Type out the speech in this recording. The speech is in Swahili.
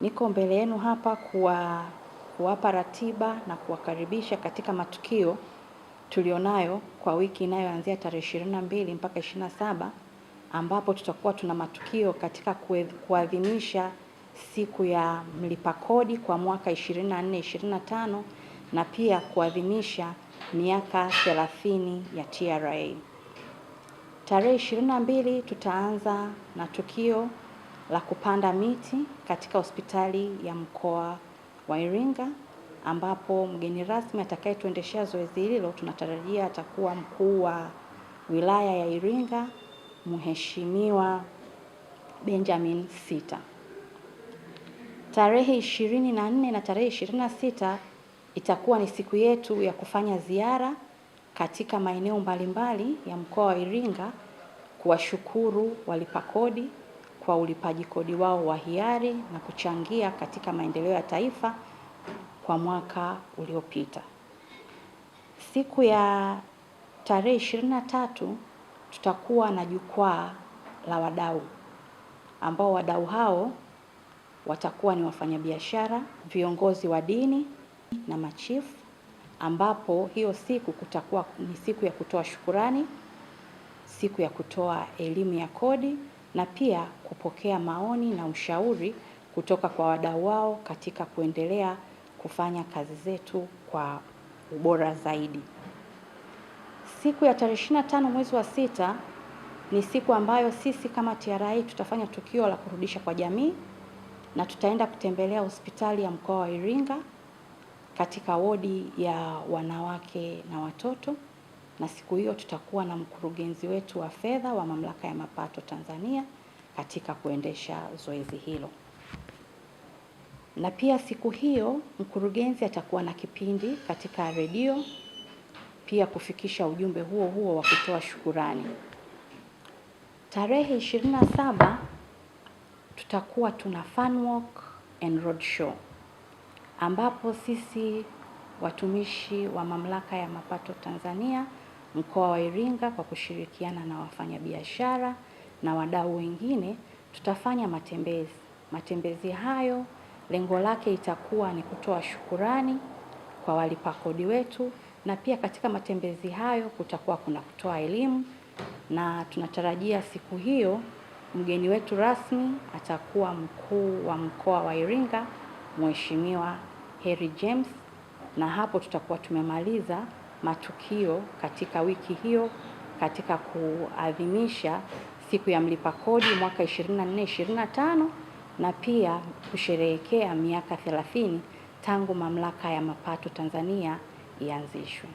Niko mbele yenu hapa kuwapa ratiba na kuwakaribisha katika matukio tulionayo kwa wiki inayoanzia tarehe 22 mpaka 27, ambapo tutakuwa tuna matukio katika kuadhimisha siku ya mlipa kodi kwa mwaka 24-25 na pia kuadhimisha miaka 30 ya TRA. Tarehe 22 tutaanza na tukio la kupanda miti katika hospitali ya mkoa wa Iringa, ambapo mgeni rasmi atakayetuendeshea zoezi hilo tunatarajia atakuwa mkuu wa wilaya ya Iringa, Mheshimiwa Benjamin Sita. Tarehe 24 na tarehe 26 itakuwa ni siku yetu ya kufanya ziara katika maeneo mbalimbali ya mkoa wa Iringa kuwashukuru walipa kodi kwa ulipaji kodi wao wa hiari na kuchangia katika maendeleo ya taifa kwa mwaka uliopita. Siku ya tarehe 23 tutakuwa na jukwaa la wadau, ambao wadau hao watakuwa ni wafanyabiashara, viongozi wa dini na machifu, ambapo hiyo siku kutakuwa ni siku ya kutoa shukurani, siku ya kutoa elimu ya kodi na pia kupokea maoni na ushauri kutoka kwa wadau wao katika kuendelea kufanya kazi zetu kwa ubora zaidi. Siku ya tarehe 25 mwezi wa 6 ni siku ambayo sisi kama TRA tutafanya tukio la kurudisha kwa jamii, na tutaenda kutembelea hospitali ya mkoa wa Iringa katika wodi ya wanawake na watoto, na siku hiyo tutakuwa na mkurugenzi wetu wa fedha wa Mamlaka ya Mapato Tanzania katika kuendesha zoezi hilo. Na pia siku hiyo mkurugenzi atakuwa na kipindi katika redio pia kufikisha ujumbe huo huo wa kutoa shukurani. Tarehe 27 tutakuwa tuna fun walk and road show, ambapo sisi watumishi wa Mamlaka ya Mapato Tanzania mkoa wa Iringa kwa kushirikiana na wafanyabiashara na wadau wengine tutafanya matembezi. Matembezi hayo lengo lake itakuwa ni kutoa shukurani kwa walipa kodi wetu, na pia katika matembezi hayo kutakuwa kuna kutoa elimu, na tunatarajia siku hiyo mgeni wetu rasmi atakuwa mkuu wa mkoa wa Iringa, Mheshimiwa Harry James, na hapo tutakuwa tumemaliza matukio katika wiki hiyo katika kuadhimisha siku ya mlipa kodi mwaka 24-25 na pia kusherehekea miaka 30 tangu Mamlaka ya Mapato Tanzania ianzishwe.